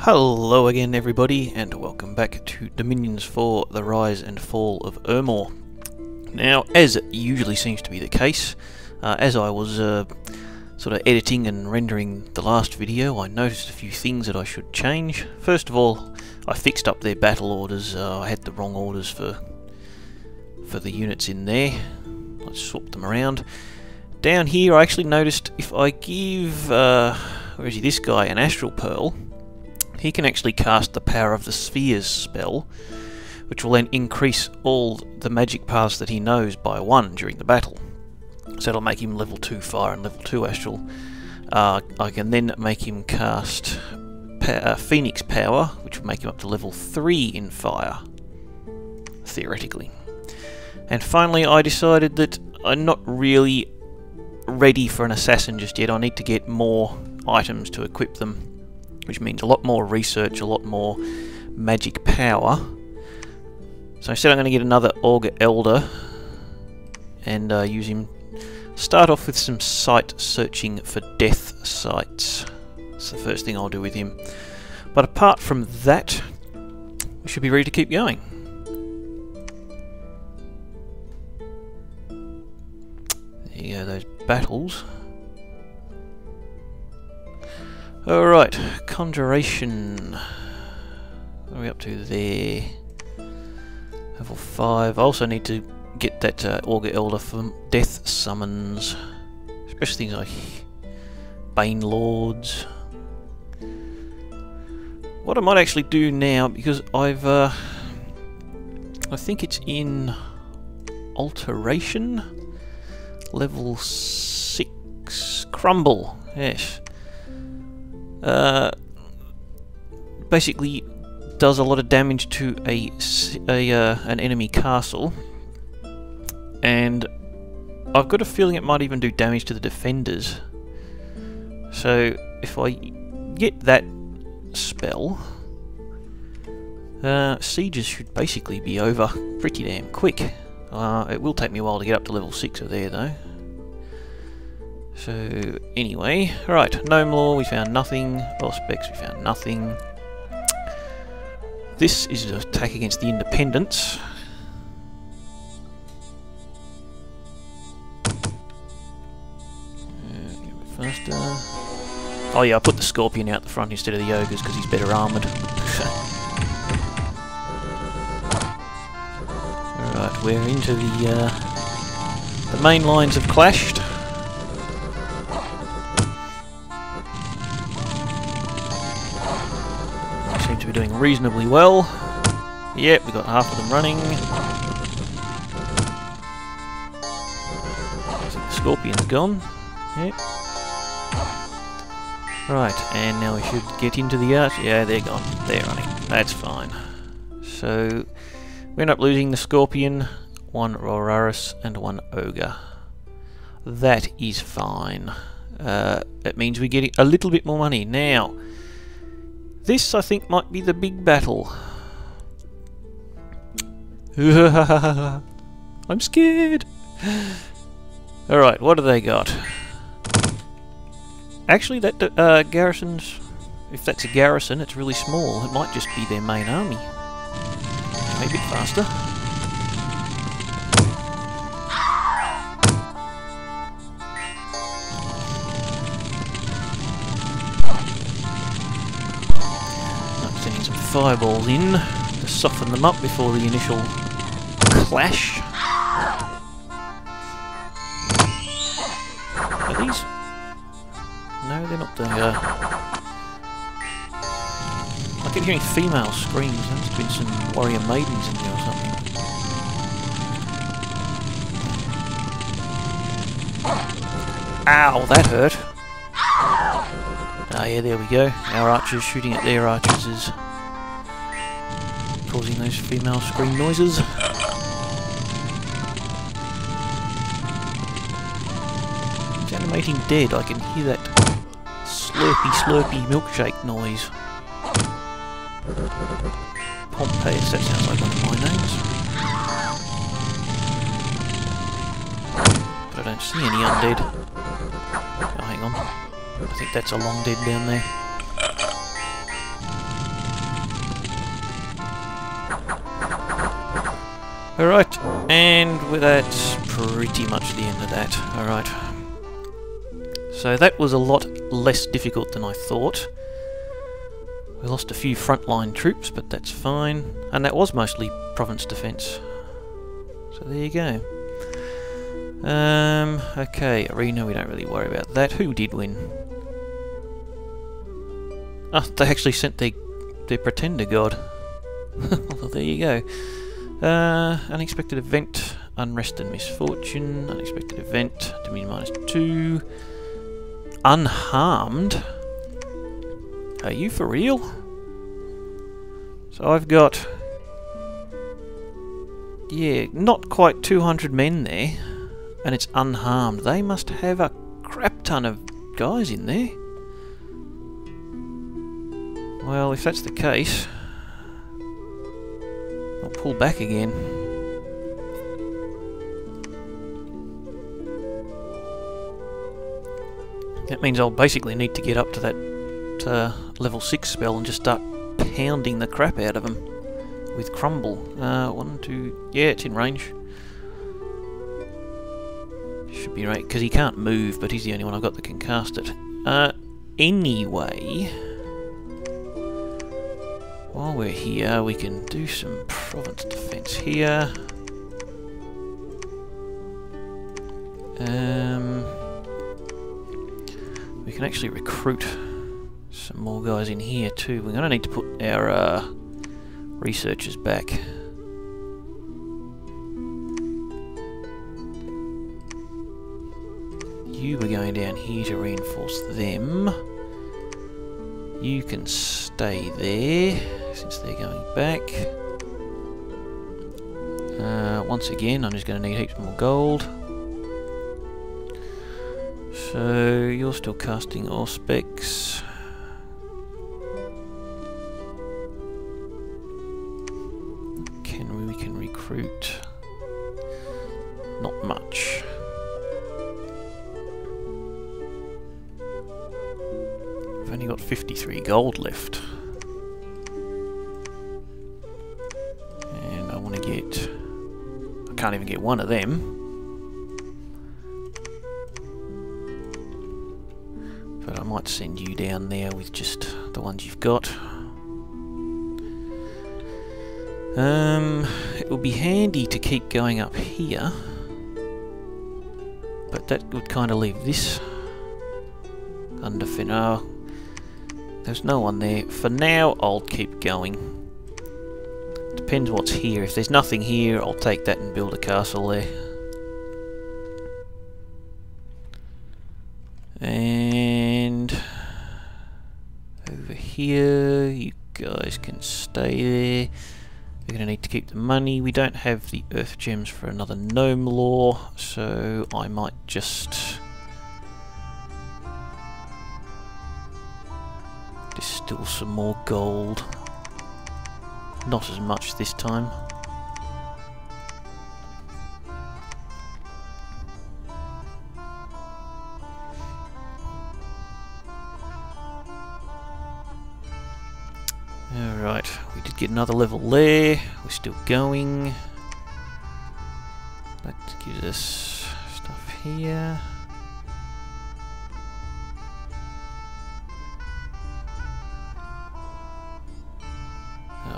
Hello again everybody, and welcome back to Dominions for the Rise and Fall of Ermor. Now, as usually seems to be the case, as I was sort of editing and rendering the last video, I noticed a few things that I should change. First of all, I fixed up their battle orders. I had the wrong orders for the units in there. Let's swap them around. Down here I actually noticed if I give, where is he, this guy, an Astral Pearl, he can actually cast the Power of the Spheres spell, which will then increase all the magic paths that he knows by 1 during the battle. So it'll make him level 2 fire and level 2 astral. I can then make him cast Phoenix Power, which will make him up to level 3 in fire, theoretically. And finally I decided that I'm not really ready for an assassin just yet. I need to get more items to equip them, which means a lot more research, a lot more magic power. So instead I'm going to get another Augur Elder and use him. Start off with some site searching for death sites. That's the first thing I'll do with him. But apart from that, we should be ready to keep going. There you go, those battles. Alright, Conjuration. What are we up to there? Level 5. I also need to get that Augur Elder for death summons. Especially things like Bane Lords. What I might actually do now, because I think it's in Alteration. Level 6. Crumble, yes. Basically does a lot of damage to an enemy castle, and I've got a feeling it might even do damage to the defenders. So if I get that spell, sieges should basically be over pretty damn quick. It will take me a while to get up to level 6 of there though. So, anyway, right, Gnome Law, we found nothing. Auspex, we found nothing. This is an attack against the Independents. Faster. Oh yeah, I put the Scorpion out the front instead of the Ogres because he's better armoured. Alright, we're into the main lines have clashed. To be doing reasonably well. Yep, we got half of them running. I think the Scorpion's gone. Yep. Right, and now we should get into the arch. Yeah, they're gone. They're running. That's fine. So we end up losing the Scorpion, 1 Roraris and 1 Ogre. That is fine. That means we get a little bit more money. Now, this, I think, might be the big battle. I'm scared. Alright, what do they got? Actually, that garrison's... If that's a garrison, it's really small. It might just be their main army. Maybe a bit faster. Fireballs in to soften them up before the initial clash. Are these? No, they're not the. I keep hearing female screams. There must have been some warrior maidens in there or something. Ow, that hurt. Ah, yeah, there we go. Our archers shooting at their archers is causing those female scream noises. It's animating dead. I can hear that slurpy milkshake noise. Pompeius, that sounds like one of my names. But I don't see any undead. Oh, hang on. I think that's a long dead down there. Alright, and that's pretty much the end of that. Alright. So that was a lot less difficult than I thought. We lost a few frontline troops, but that's fine. And that was mostly province defence. So there you go. Okay, arena, we don't really worry about that. Who did win? Oh, they actually sent their pretender god. Well, there you go. Unexpected event, unrest and misfortune. Unexpected event, Dominion -2. Unharmed? Are you for real? So I've got... yeah, not quite 200 men there. And it's unharmed. They must have a crap ton of guys in there. Well, if that's the case, I'll pull back again. That means I'll basically need to get up to that level 6 spell and just start pounding the crap out of them with Crumble. 1, 2... yeah, it's in range. Should be right, because he can't move, but he's the only one I've got that can cast it. Anyway, while we're here, we can do some province defence here. We can actually recruit some more guys in here too. We're going to need to put our researchers back. You were going down here to reinforce them. You can stay there, since they're going back. Once again, I'm just going to need heaps more gold. So, you're still casting Auspex. We can recruit. Not much. I've only got 53 gold left. And I want to get... I can't even get one of them. But I might send you down there with just the ones you've got. It would be handy to keep going up here. But that would kind of leave this under Finnar. There's no one there. For now, I'll keep going. Depends what's here. If there's nothing here, I'll take that and build a castle there. And over here, you guys can stay there. We're going to need to keep the money. We don't have the earth gems for another gnome law, so I might just distill some more gold. Not as much this time. Alright, we did get another level there. We're still going. That gives us stuff here.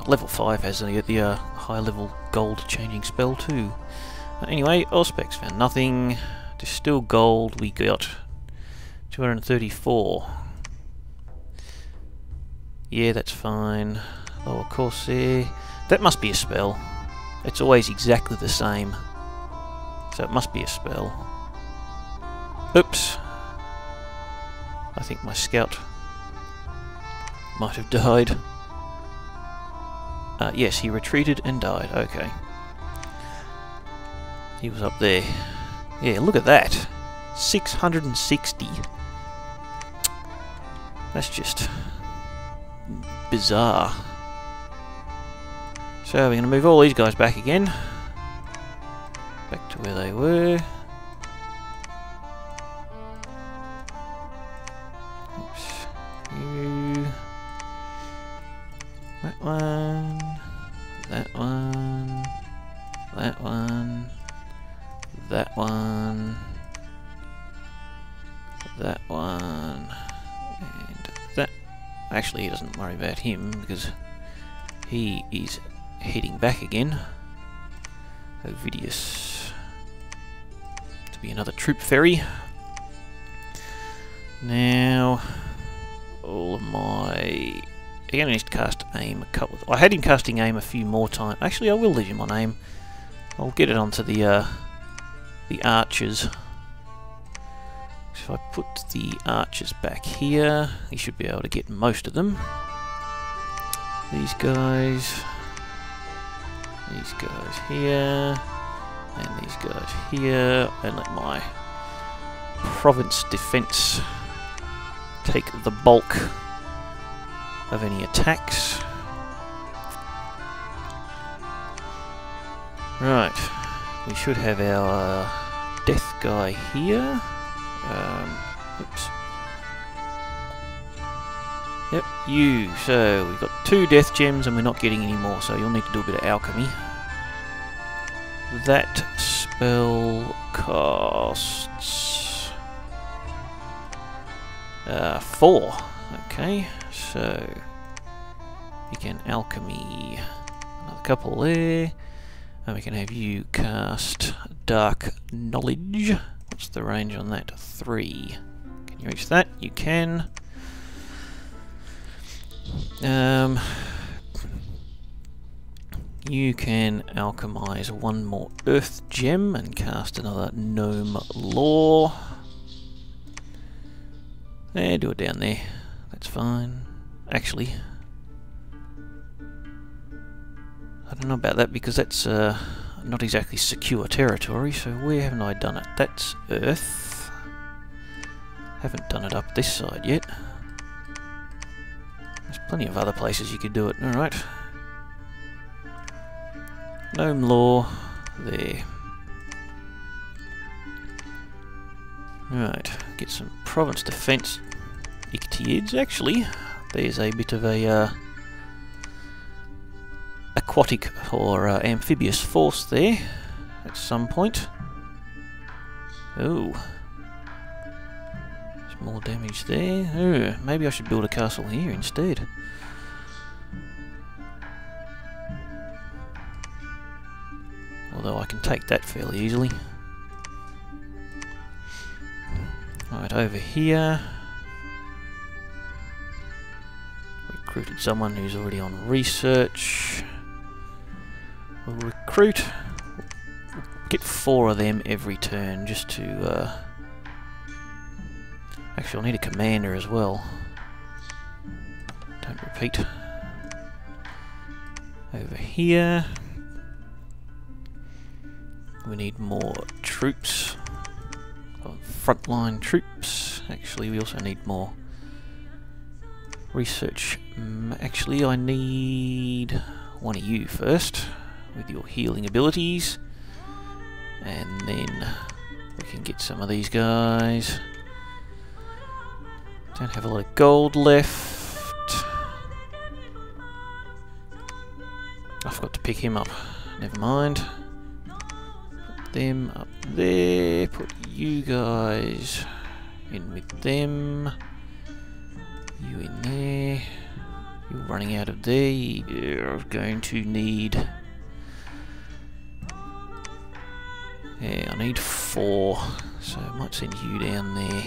Level 5 has the high level gold changing spell too. Anyway, Auspex found nothing. Distill gold, we got 234. Yeah, that's fine. Lower Corsair. That must be a spell. It's always exactly the same. So it must be a spell. Oops. I think my scout might have died. Yes, he retreated and died. Okay. He was up there. Yeah, look at that. 660. That's just bizarre. So we're going to move all these guys back again. Back to where they were. Oops. You. That one. That one. that one, that one, that one, and that. Actually, he doesn't worry about him because he is heading back again. Ovidius to be another troop ferry. Now, all of my... Again, I need to cast aim a couple of... I had him casting aim a few more times. Actually, I will leave him on aim. I'll get it onto the archers. So if I put the archers back here, he should be able to get most of them. These guys here, and these guys here, and let my province defense take the bulk of any attacks. Right, we should have our death guy here. Oops. Yep, you. So we've got 2 death gems and we're not getting any more, so you'll need to do a bit of alchemy. That spell costs 4. Okay, so you can alchemy another couple there, and we can have you cast Dark Knowledge. What's the range on that? 3. Can you reach that? You can. You can alchemize 1 more earth gem and cast another gnome lore. There, do it down there. That's fine. Actually, I don't know about that because that's not exactly secure territory, so where haven't I done it? That's earth. Haven't done it up this side yet. There's plenty of other places you could do it. Alright. Gnome lore. There. Right. Get some province defense Ictiids. Actually, there's a bit of a aquatic or amphibious force there at some point. Oh. There's more damage there. Oh, maybe I should build a castle here instead. Although I can take that fairly easily. Right, over here. Recruited someone who's already on research. We'll recruit. Get 4 of them every turn just to... Actually, I'll need a commander as well. Don't repeat. Over here. We need more troops. Frontline troops. Actually, we also need more research. Actually, I need one of you first with your healing abilities, and then we can get some of these guys. Don't have a lot of gold left. I forgot to pick him up. Never mind. Put them up there. Put you guys in with them. You in there. You're running out of there. You're going to need... Yeah, I need 4. So I might send you down there.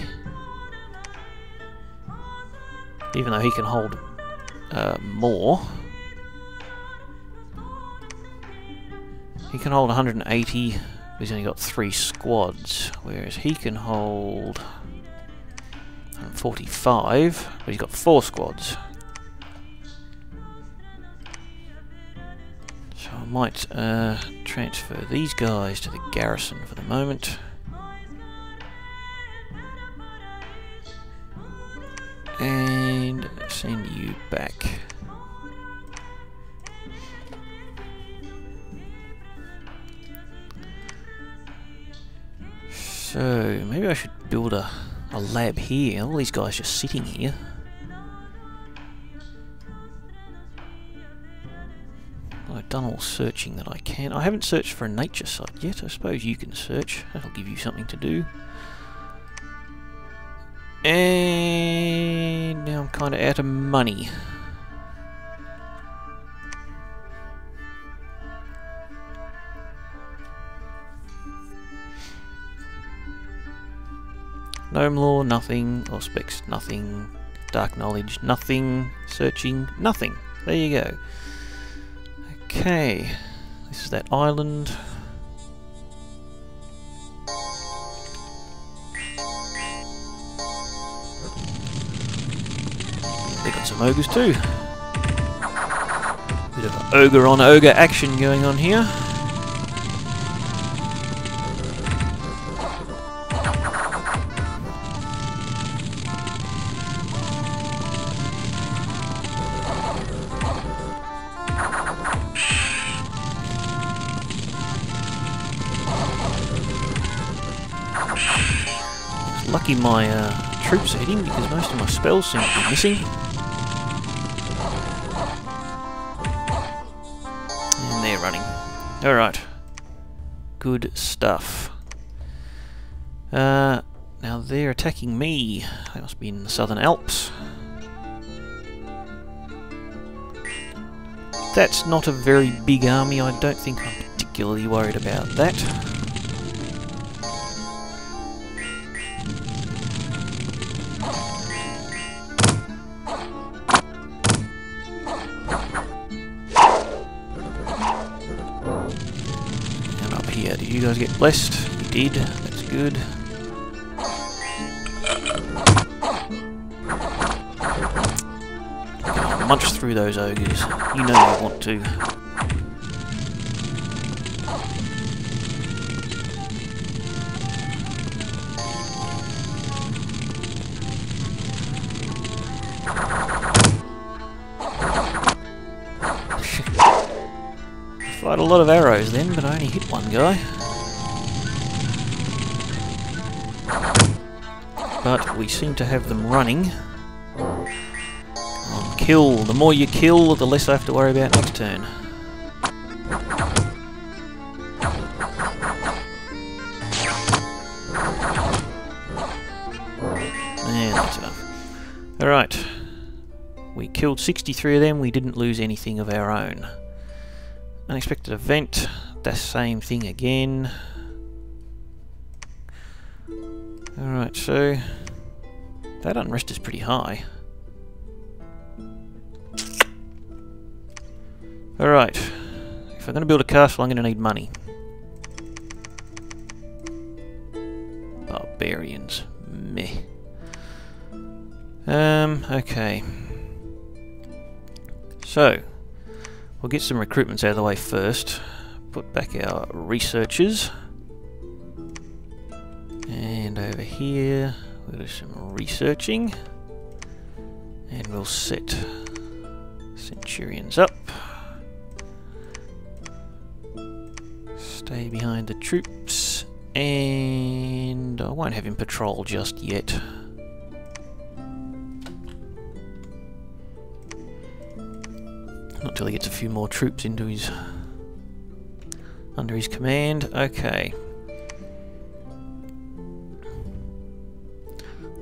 Even though he can hold more. He can hold 180, but he's only got 3 squads. Whereas he can hold 145, but he's got 4 squads. So I might transfer these guys to the garrison for the moment. And send you back. So maybe I should build a lab here. All these guys just sitting here. I done all searching that I can. I haven't searched for a nature site yet. I suppose you can search. That'll give you something to do. And now I'm kind of out of money. Gnome lore, nothing. Auspex, nothing. Dark knowledge, nothing. Searching, nothing. There you go. Okay, this is that island. They got some ogres too. Bit of ogre on ogre action going on here. Lucky my troops are hitting because most of my spells seem to be missing. And they're running. Alright. Good stuff. Now they're attacking me. They must be in the Southern Alps. That's not a very big army. I don't think I'm particularly worried about that. Here, did you guys get blessed? You did, that's good. Munch through those ogres, you know you want to. Fired a lot of arrows then, but I only hit one guy. But we seem to have them running. Kill. The more you kill, the less I have to worry about next turn. And that's enough. Alright. We killed 63 of them, we didn't lose anything of our own. Unexpected event, the same thing again. Alright, so that unrest is pretty high. Alright, if I'm going to build a castle, I'm going to need money. Barbarians, meh. Okay. So, we'll get some recruitments out of the way first. Put back our researchers. And over here, we'll do some researching. And we'll set centurions up. Stay behind the troops. And I won't have him patrol just yet. Not till he gets a few more troops into his under his command. Okay.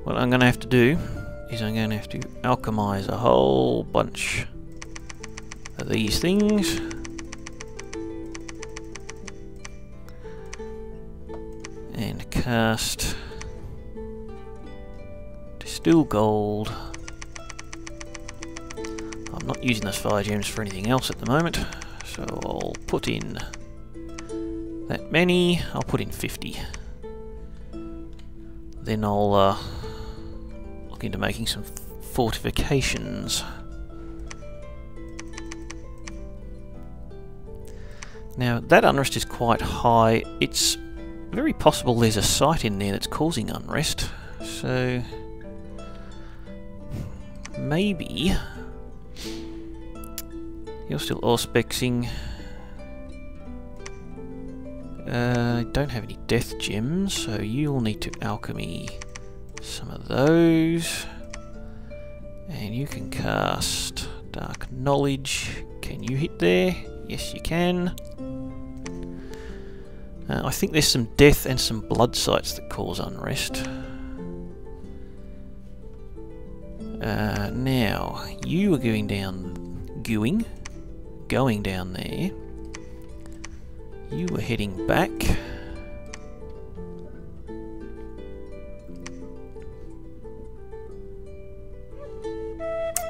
What I'm going to have to do is I'm going to have to alchemize a whole bunch of these things. And cast Distill Gold. I'm not using those fire gems for anything else at the moment, so I'll put in that many. I'll put in 50. Then I'll look into making some fortifications. Now that unrest is quite high. It's very possible there's a site in there that's causing unrest, so maybe you're still auspexing. Don't have any death gems, so you'll need to alchemy some of those. And you can cast Dark Knowledge. Can you hit there? Yes, you can. I think there's some death and some blood sites that cause unrest. Now, you are going down there. You were heading back.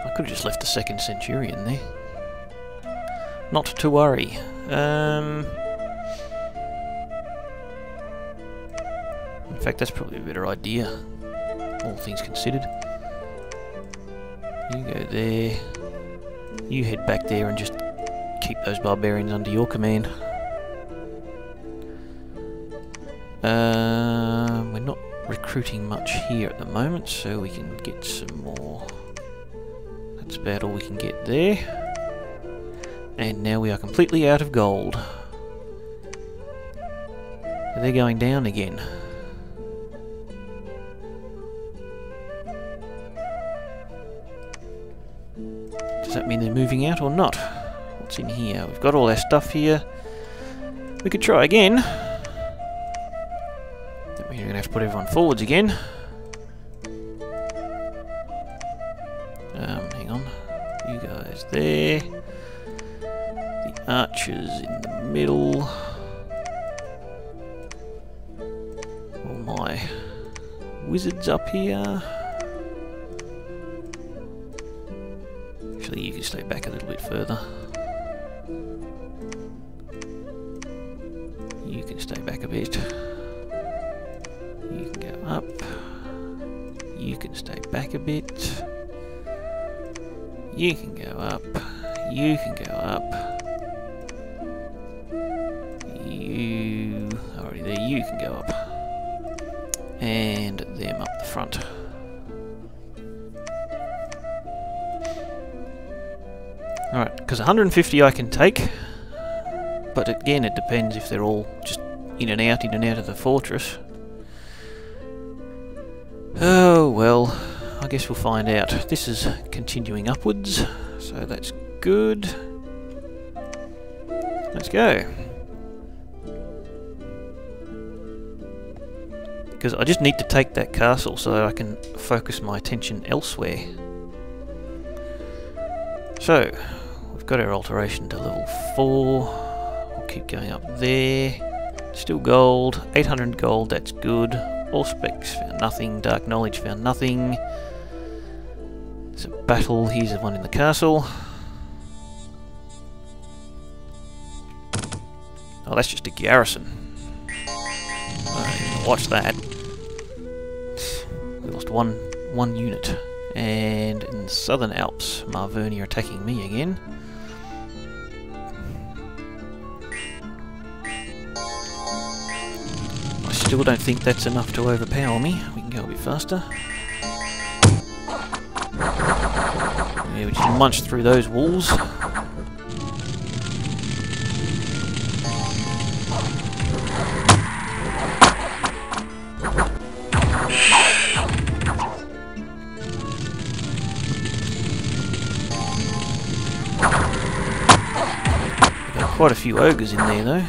I could have just left the second centurion there. Not to worry. In fact, that's probably a better idea, all things considered. You go there. You head back there and just keep those barbarians under your command. We're not recruiting much here at the moment, so we can get some more. That's about all we can get there. And now we are completely out of gold. They're going down again. Does that mean they're moving out or not? What's in here? We've got all our stuff here. We could try again. That means we're going to have to put everyone forwards again. Hang on. You guys there. The archers in the middle. All my wizards up here. Actually, you can stay back a little bit further. You can stay back a bit. You can go up. You can stay back a bit. You can go up. You can go up. You already there. You can go up. And them up the front. Alright, because 150 I can take, but again it depends if they're all just in and out of the fortress. Oh well, I guess we'll find out. This is continuing upwards, so that's good. Let's go. Because I just need to take that castle so I can focus my attention elsewhere. So, we've got our alteration to level 4. We'll keep going up there. Still gold. 800 gold, that's good. All specs found nothing. Dark knowledge found nothing. There's a battle. Here's the one in the castle. Oh, that's just a garrison. Watch that. We lost one unit. And in the Southern Alps, Marverni are attacking me again. I still don't think that's enough to overpower me. We can go a bit faster. Yeah, we just munched through those walls. Quite a few ogres in there though.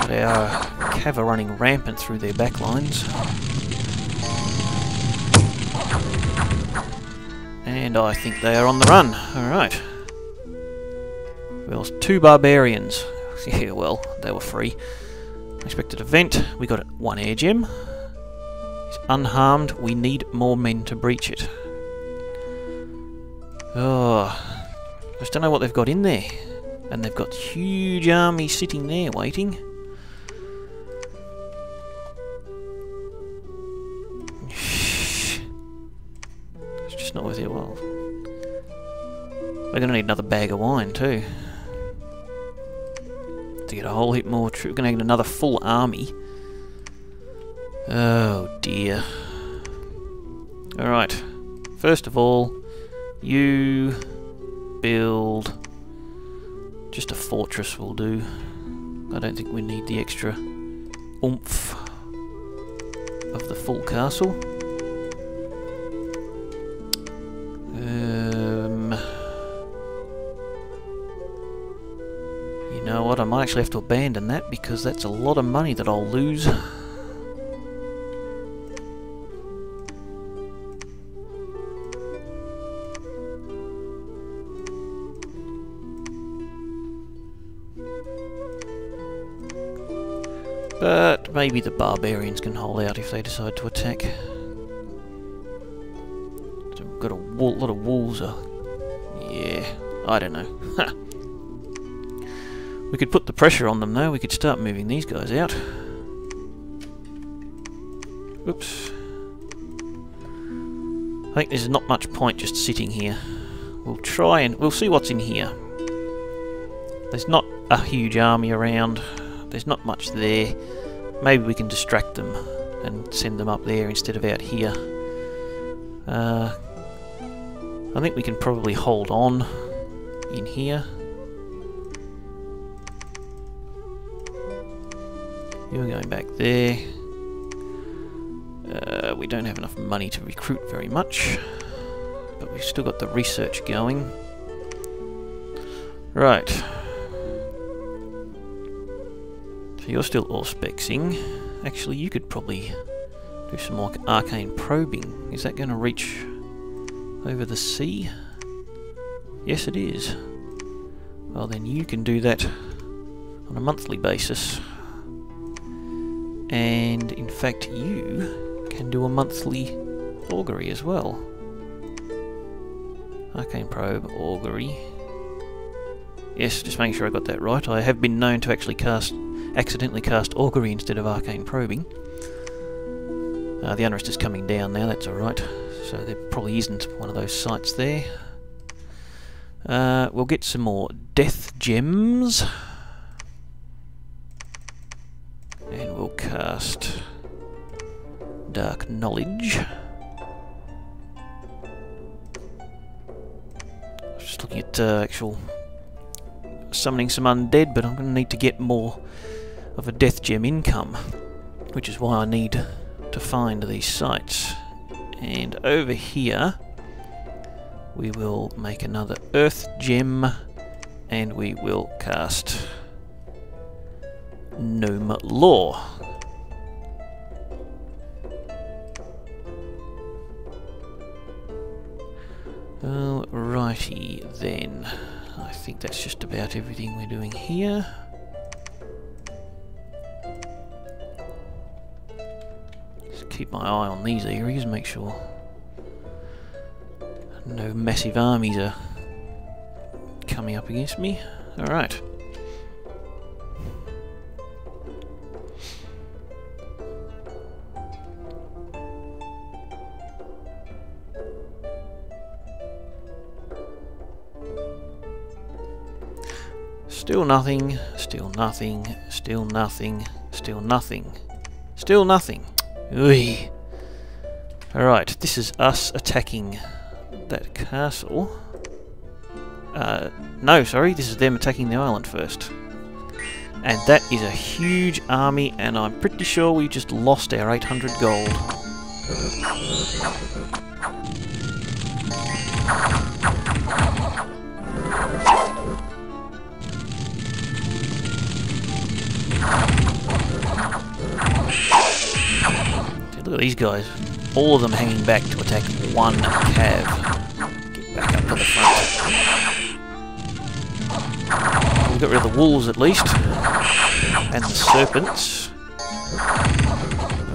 They are cav running rampant through their backlines. And I think they are on the run. Alright. We lost 2 barbarians. Yeah, well, they were free. Expected event. We got 1 air gem. It's unharmed. We need more men to breach it. Oh, I just don't know what they've got in there. And they've got huge armies sitting there waiting. It's just not worth it. Well, we're going to need another bag of wine too. To get a whole heap more troops. We're going to need another full army. Oh dear. Alright. First of all, you build just a fortress will do. I don't think we need the extra oomph of the full castle. actually have to abandon that because that's a lot of money that I'll lose. But maybe the barbarians can hold out if they decide to attack. So we've got a lot of wolves. Yeah, I don't know. We could put the pressure on them though. We could start moving these guys out. Oops. I think there's not much point just sitting here. We'll try and we'll see what's in here. There's not a huge army around. There's not much there. Maybe we can distract them and send them up there instead of out here. I think we can probably hold on in here. You're going back there. We don't have enough money to recruit very much, but we've still got the research going. Right. So you're still auspexing. Actually, you could probably do some more arcane probing. Is that going to reach over the sea? Yes, it is. Well, then you can do that on a monthly basis. And in fact, you can do a monthly augury as well. Arcane probe, augury. Yes, just making sure I got that right. I have been known to actually accidentally cast augury instead of arcane probing. The unrest is coming down now, that's alright. So there probably isn't one of those sites there. We'll get some more death gems. And we'll cast dark knowledge. Just looking at actual summoning some undead, but I'm going to need to get more of a death gem income, which is why I need to find these sites. And over here we will make another earth gem and we will cast gnome law. Alrighty then. I think that's just about everything we're doing here. Just keep my eye on these areas, make sure no massive armies are coming up against me. Alright. Still nothing, still nothing, still nothing, still nothing, still nothing. Oy. Alright, this is us attacking that castle. No, sorry, this is them attacking the island first. And that is a huge army, and I'm pretty sure we just lost our 800 gold. Look at these guys, all of them hanging back to attack one cav. Get back up to the front. We've got rid of the wolves at least, and the serpents.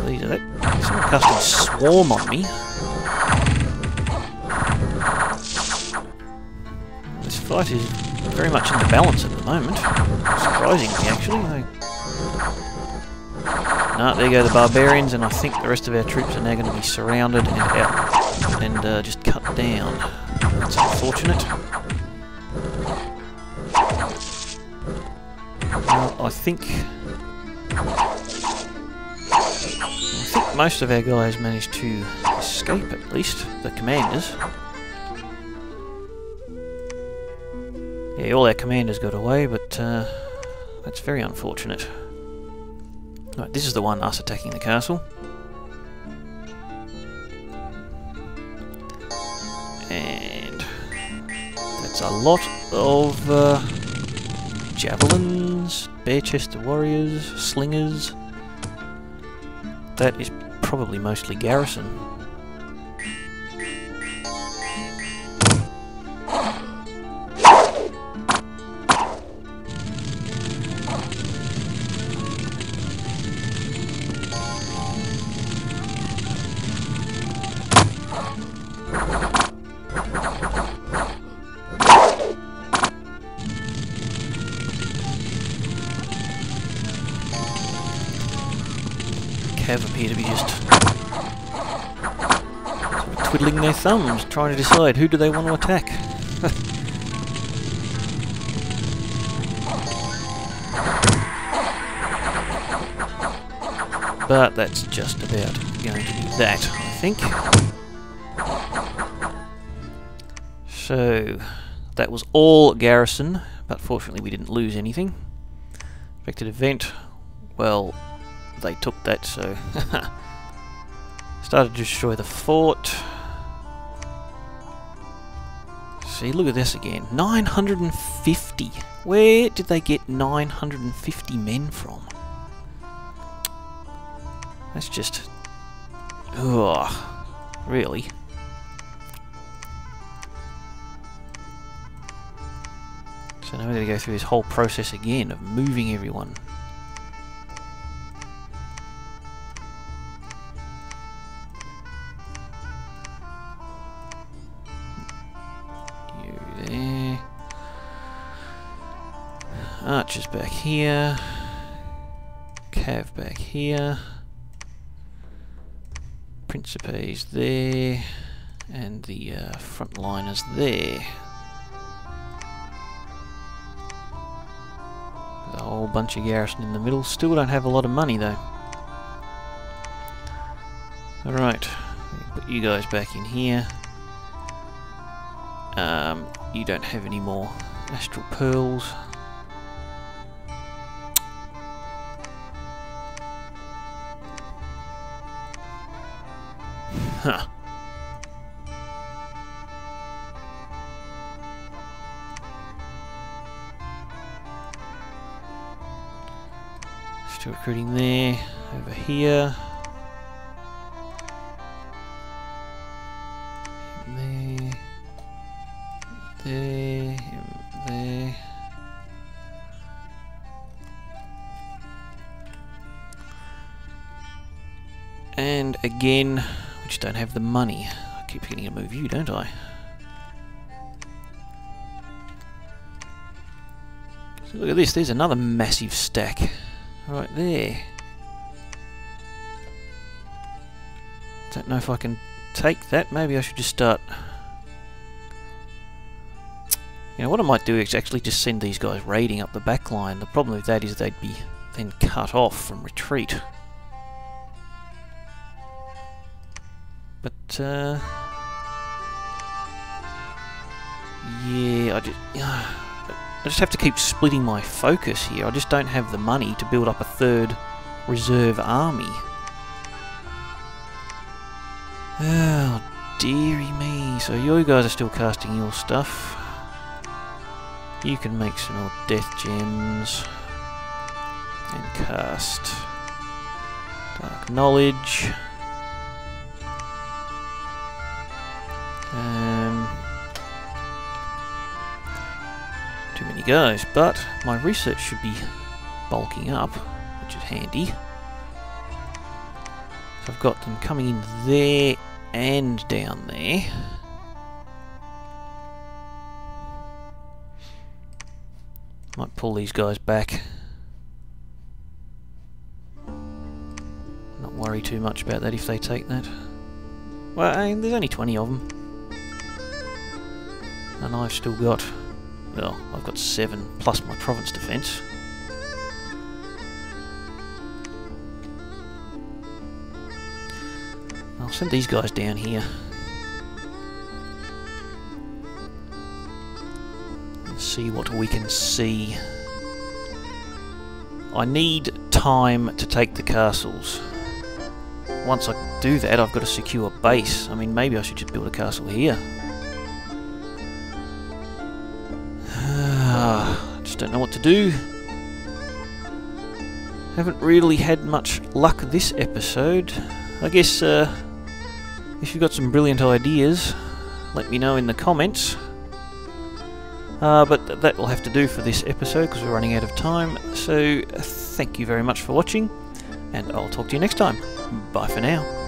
These are that. Someone casting swarm on me. This fight is very much in the balance at the moment. Surprisingly, actually. No, there go the barbarians, and I think the rest of our troops are now going to be surrounded and out and just cut down. That's unfortunate. Well, I think most of our guys managed to escape, at least the commanders. Yeah, all our commanders got away, but that's very unfortunate. Right, this is the one, us attacking the castle. And that's a lot of javelins. barbarians, bare-chested warriors, slingers. That is probably mostly garrison. Cav appear to be just sort of twiddling their thumbs, trying to decide who do they want to attack. But that's just about going to be that, I think. So, that was all garrison, but fortunately we didn't lose anything. Expected event, well, they took that, so started to destroy the fort. See, look at this again. 950. Where did they get 950 men from? That's just... ugh, really? So now we're going to go through this whole process again of moving everyone. Archers back here, Cav back here, Principes there, and the frontliners there. A whole bunch of garrison in the middle. Still don't have a lot of money though. Alright, put you guys back in here. You don't have any more astral pearls. Huh. Still recruiting there, over here. There. There. There. And again, we just don't have the money. I keep forgetting to move you, don't I? So look at this, there's another massive stack right there. Don't know if I can take that. Maybe I should just start... You know, what I might do is actually just send these guys raiding up the back line. The problem with that is they'd be then cut off from retreat. But, yeah, I just have to keep splitting my focus here. I just don't have the money to build up a third reserve army. Oh, dearie me. So you guys are still casting your stuff. You can make some more death gems. And cast Dark Knowledge. Too many guys, but my research should be bulking up, which is handy. So I've got them coming in there and down there. Might pull these guys back. Not worry too much about that if they take that. Well, there's only 20 of them. And I've still got... well, I've got 7 plus my province defence. I'll send these guys down here. And see what we can see. I need time to take the castles. Once I do that, I've got to secure a base. I mean, maybe I should just build a castle here. I just don't know what to do. Haven't really had much luck this episode. I guess if you've got some brilliant ideas, let me know in the comments. But that will have to do for this episode because we're running out of time. So thank you very much for watching, and I'll talk to you next time. Bye for now.